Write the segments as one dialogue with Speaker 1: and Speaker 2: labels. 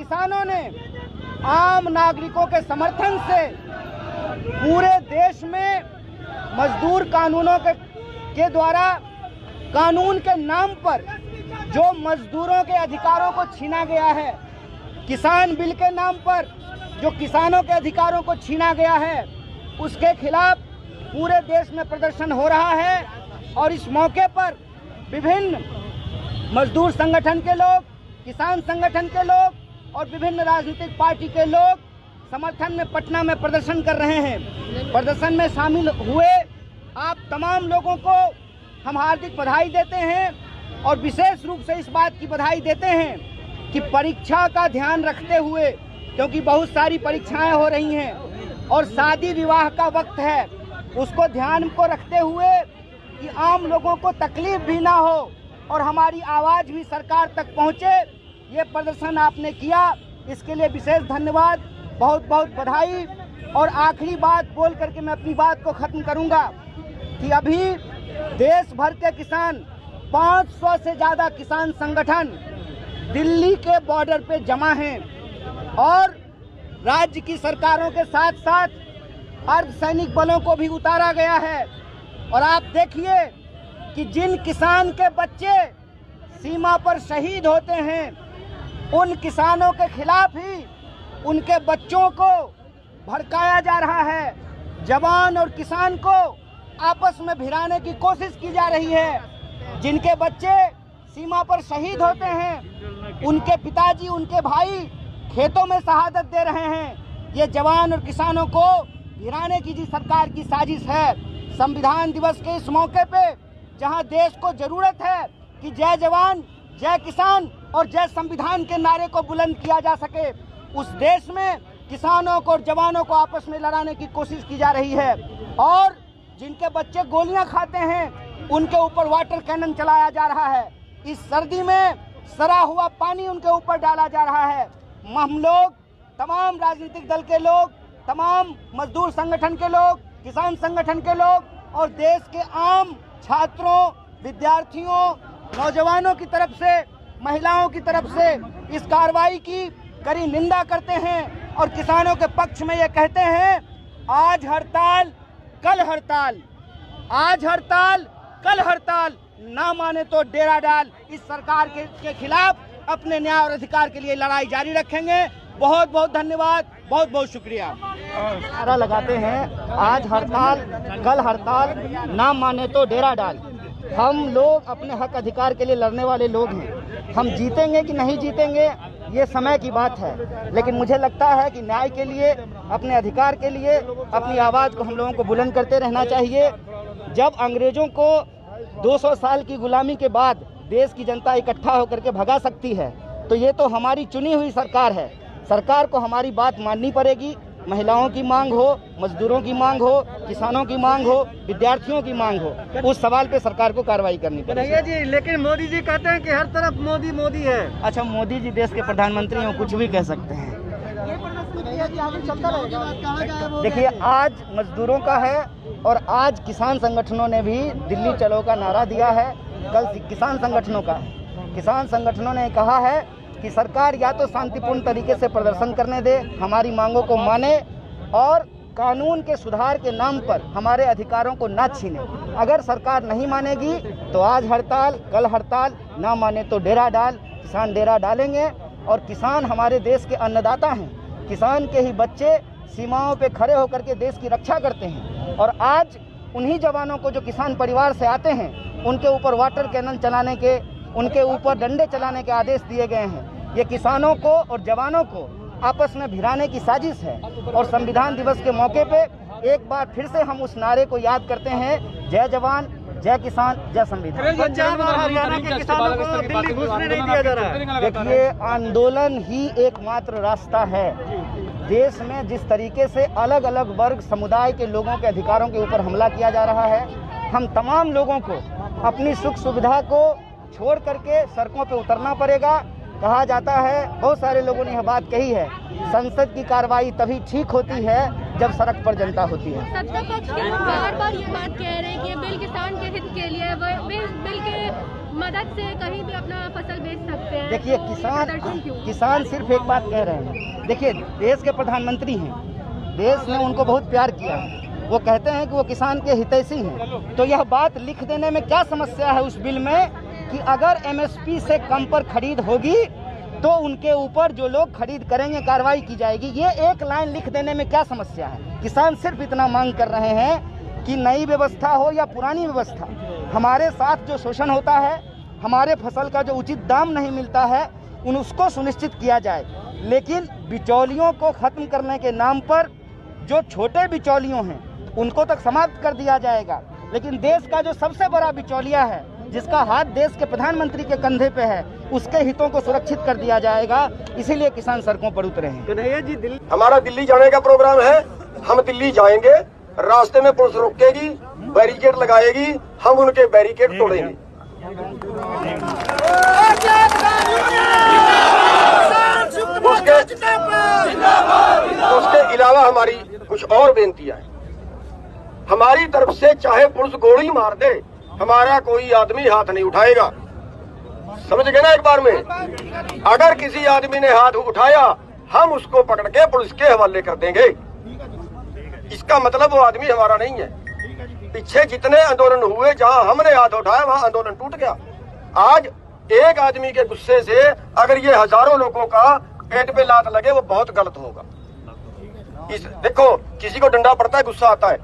Speaker 1: किसानों ने आम नागरिकों के समर्थन से पूरे देश में मजदूर कानूनों के द्वारा कानून के नाम पर जो मजदूरों के अधिकारों को छीना गया है, किसान बिल के नाम पर जो किसानों के अधिकारों को छीना गया है, उसके खिलाफ पूरे देश में प्रदर्शन हो रहा है। और इस मौके पर विभिन्न मजदूर संगठन के लोग, किसान संगठन के लोग और विभिन्न राजनीतिक पार्टी के लोग समर्थन में पटना में प्रदर्शन कर रहे हैं। प्रदर्शन में शामिल हुए आप तमाम लोगों को हम हार्दिक बधाई देते हैं और विशेष रूप से इस बात की बधाई देते हैं कि परीक्षा का ध्यान रखते हुए, क्योंकि बहुत सारी परीक्षाएं हो रही हैं और शादी विवाह का वक्त है, उसको ध्यान को रखते हुए कि आम लोगों को तकलीफ भी ना हो और हमारी आवाज़ भी सरकार तक पहुंचे, ये प्रदर्शन आपने किया, इसके लिए विशेष धन्यवाद, बहुत बहुत बधाई। और आखिरी बात बोल करके मैं अपनी बात को ख़त्म करूंगा कि अभी देश भर के किसान 500 से ज़्यादा किसान संगठन दिल्ली के बॉर्डर पे जमा हैं और राज्य की सरकारों के साथ साथ अर्धसैनिक बलों को भी उतारा गया है। और आप देखिए कि जिन किसान के बच्चे सीमा पर शहीद होते हैं, उन किसानों के खिलाफ ही उनके बच्चों को भड़काया जा रहा है। जवान और किसान को आपस में भिड़ाने की कोशिश की जा रही है। जिनके बच्चे सीमा पर शहीद होते हैं, उनके पिताजी, उनके भाई खेतों में शहादत दे रहे हैं। ये जवान और किसानों को भिड़ाने की जी सरकार की साजिश है। संविधान दिवस के इस मौके पे जहां देश को जरूरत है कि जय जवान, जय किसान और जय संविधान के नारे को बुलंद किया जा सके, उस देश में किसानों को और जवानों को आपस में लड़ाने की कोशिश की जा रही है। और जिनके बच्चे गोलियां खाते हैं, उनके ऊपर वाटर कैनन चलाया जा रहा है। इस सर्दी में सड़ा हुआ पानी उनके ऊपर डाला जा रहा है। हम लोग, तमाम राजनीतिक दल के लोग, तमाम मजदूर संगठन के लोग, किसान संगठन के लोग और देश के आम छात्रों, विद्यार्थियों, नौजवानों की तरफ से, महिलाओं की तरफ से इस कार्रवाई की कड़ी निंदा करते हैं और किसानों के पक्ष में ये कहते हैं, आज हड़ताल कल हड़ताल, आज हड़ताल कल हड़ताल, ना माने तो डेरा डाल। इस सरकार के खिलाफ अपने न्याय और अधिकार के लिए लड़ाई जारी रखेंगे। बहुत बहुत धन्यवाद, बहुत बहुत शुक्रिया। नारा लगाते हैं, आज हड़ताल कल हड़ताल, ना माने तो डेरा डाल। हम लोग अपने हक अधिकार के लिए लड़ने वाले लोग हैं। हम जीतेंगे कि नहीं जीतेंगे ये समय की बात है, लेकिन मुझे लगता है कि न्याय के लिए, अपने अधिकार के लिए अपनी आवाज़ को हम लोगों को बुलंद करते रहना चाहिए। जब अंग्रेजों को 200 साल की गुलामी के बाद देश की जनता इकट्ठा होकर के भगा सकती है, तो ये तो हमारी चुनी हुई सरकार है। सरकार को हमारी बात माननी पड़ेगी। महिलाओं की मांग हो, मजदूरों की मांग हो, किसानों की मांग हो, विद्यार्थियों की मांग हो, उस सवाल पे सरकार को कार्रवाई करनी पड़ेगी।
Speaker 2: जी, लेकिन मोदी जी कहते हैं कि हर तरफ मोदी मोदी है।
Speaker 1: अच्छा, मोदी जी देश के प्रधानमंत्री हो, कुछ भी कह सकते हैं। देखिए, आज मजदूरों का है और आज किसान संगठनों ने भी दिल्ली चलो का नारा दिया है। कल किसान संगठनों का है। किसान संगठनों ने कहा है कि सरकार या तो शांतिपूर्ण तरीके से प्रदर्शन करने दे, हमारी मांगों को माने और कानून के सुधार के नाम पर हमारे अधिकारों को ना छीने। अगर सरकार नहीं मानेगी तो आज हड़ताल कल हड़ताल, ना माने तो डेरा डाल। किसान डेरा डालेंगे और किसान हमारे देश के अन्नदाता हैं। किसान के ही बच्चे सीमाओं पे खड़े होकर के देश की रक्षा करते हैं और आज उन्हीं जवानों को जो किसान परिवार से आते हैं, उनके ऊपर वाटर कैनन चलाने के, उनके ऊपर डंडे चलाने के आदेश दिए गए हैं। ये किसानों को और जवानों को आपस में भिड़ाने की साजिश है। और संविधान दिवस के मौके पे एक बार फिर से हम उस नारे को याद करते हैं, जय जवान, जय किसान, जय संविधान।
Speaker 2: पंजाब और हरियाणा के किसानों को दिल्ली घुसने नहीं दिया जा रहा है।
Speaker 1: देखिए, आंदोलन ही एकमात्र रास्ता है। देश में जिस तरीके से अलग अलग वर्ग समुदाय के लोगों के अधिकारों के ऊपर हमला किया जा रहा है, हम तमाम लोगों को अपनी सुख सुविधा को छोड़ करके सड़कों पे उतरना पड़ेगा। कहा जाता है, बहुत सारे लोगों ने यह बात कही है, संसद की कार्रवाई तभी ठीक होती है जब सड़क पर जनता होती है।
Speaker 3: सत्ता पक्ष के लोग बार-बार ये बात कह रहे हैं कि ये बिल किसान के हित के लिए है, बिल के मदद से कहीं भी अपना फसल बेच सकते हैं।
Speaker 1: देखिए किसान सिर्फ एक बात कह रहे हैं। देखिए देश के प्रधानमंत्री हैं, देश ने उनको बहुत प्यार किया है, वो कहते हैं कि वो किसान के हितैषी हैं। तो यह बात लिख देने में क्या समस्या है उस बिल में कि अगर एमएसपी से कम पर खरीद होगी तो उनके ऊपर जो लोग खरीद करेंगे कार्रवाई की जाएगी। ये एक लाइन लिख देने में क्या समस्या है। किसान सिर्फ इतना मांग कर रहे हैं कि नई व्यवस्था हो या पुरानी व्यवस्था, हमारे साथ जो शोषण होता है, हमारे फसल का जो उचित दाम नहीं मिलता है, उसको सुनिश्चित किया जाए। लेकिन बिचौलियों को खत्म करने के नाम पर जो छोटे बिचौलियों हैं उनको तक समाप्त कर दिया जाएगा। लेकिन देश का जो सबसे बड़ा बिचौलिया है, जिसका हाथ देश के प्रधानमंत्री के कंधे पे है, उसके हितों को सुरक्षित कर दिया जाएगा। इसीलिए किसान सड़कों पर उतरे हैं।
Speaker 2: कन्हैया जी,
Speaker 4: हमारा दिल्ली जाने का प्रोग्राम है, हम दिल्ली जाएंगे, रास्ते में पुलिस रोकेगी, बैरिकेड लगाएगी, हम उनके बैरिकेड तोड़ेंगे। उसके अलावा हमारी कुछ और बेनतियां हैं। हमारी तरफ से चाहे पुलिस गोली मार दे, हमारा कोई आदमी हाथ नहीं उठाएगा। समझ गए ना एक बार में? अगर किसी आदमी ने हाथ उठाया, हम उसको पकड़ के पुलिस के हवाले कर देंगे। इसका मतलब वो आदमी हमारा नहीं है। पीछे जितने आंदोलन हुए, जहां हमने हाथ उठाया वहां आंदोलन टूट गया। आज एक आदमी के गुस्से से अगर ये हजारों लोगों का पेट पे लात लगे, वो बहुत गलत होगा। देखो, किसी को डंडा पड़ता है, गुस्सा आता है,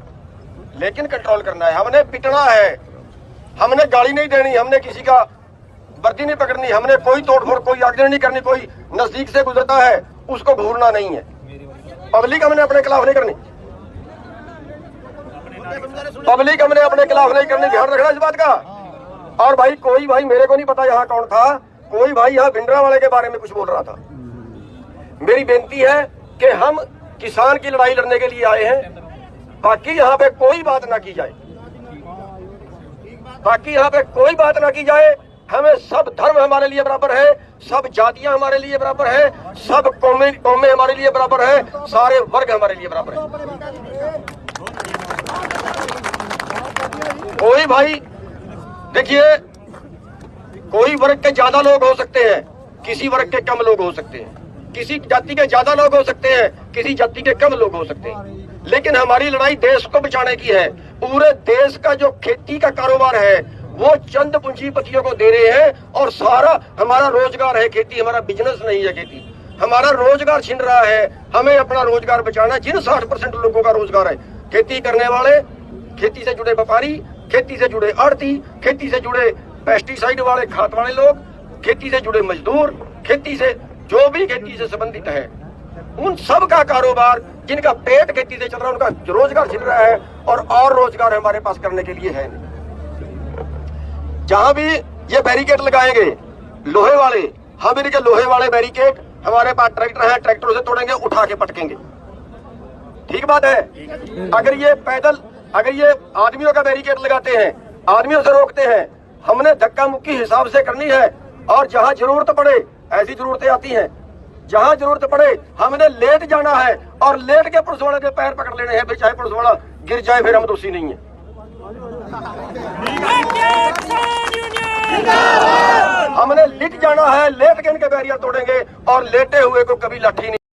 Speaker 4: लेकिन कंट्रोल करना है। हमने पिटना है, हमने गाली नहीं देनी, हमने किसी का वर्दी नहीं पकड़नी, हमने कोई तोड़फोड़, कोई आगजनी नहीं करनी। कोई नजदीक से गुजरता है उसको घूरना नहीं है। पब्लिक हमने अपने खिलाफ नहीं करनी, पब्लिक हमने अपने खिलाफ नहीं करनी। ध्यान रखना इस बात का। और भाई, कोई भाई, मेरे को नहीं पता यहाँ कौन था, कोई भाई यहाँ भिंडरावाले के बारे में कुछ बोल रहा था। मेरी बेनती है कि हम किसान की लड़ाई लड़ने के लिए आए हैं। बाकी यहाँ पे कोई बात ना की जाए, बाकी यहाँ पे कोई बात ना की जाए। हमें सब धर्म हमारे लिए बराबर है, सब जातियां हमारे लिए बराबर है, सब कौमें हमारे लिए बराबर है, सारे वर्ग हमारे लिए बराबर है। कोई भाई, देखिए, कोई वर्ग के ज्यादा लोग हो सकते हैं, किसी वर्ग के कम लोग हो सकते हैं, किसी जाति के ज्यादा लोग हो सकते हैं, किसी जाति के कम लोग हो सकते हैं, लेकिन हमारी लड़ाई देश को बचाने की है। पूरे देश का जो खेती का कारोबार है वो चंद पूंजीपतियों को दे रहे हैं, और सारा हमारा रोजगार है खेती, हमारा बिजनेस नहीं है खेती। हमारा रोजगार छिन रहा है, हमें अपना रोजगार बचाना है। जिन 60% लोगों का रोजगार है, खेती करने वाले, खेती से जुड़े व्यापारी, खेती से जुड़े आड़ती, खेती से जुड़े पेस्टिसाइड वाले, खाद वाले लोग, खेती से जुड़े मजदूर, खेती से जो भी खेती से संबंधित है, उन सब का कारोबार, जिनका पेट खेती से चल रहा है, उनका रोजगार छिन रहा है, और रोजगार हमारे पास करने के लिए है नहीं। जहां भी ये बैरिकेड लगाएंगे लोहे वाले, हम इनके लोहे वाले बैरिकेड, हमारे पास ट्रैक्टर है, ट्रैक्टरों से तोड़ेंगे, उठा के पटकेंगे। ठीक बात है। अगर ये पैदल, अगर ये आदमियों का बैरिकेड लगाते हैं, आदमियों से रोकते हैं, हमने धक्का मुक्की हिसाब से करनी है। और जहां जरूरत पड़े, ऐसी जरूरतें आती हैं, जहां जरूरत पड़े हमने लेट जाना है, और लेट के पुलिस वाले के पैर पकड़ लेने हैं। फिर चाहे पुलिस वाला गिर जाए, फिर हम दोषी नहीं है। हमने लिट जाना है, लेट के इनके बैरियर तोड़ेंगे, और लेटे हुए को कभी लाठी नहीं।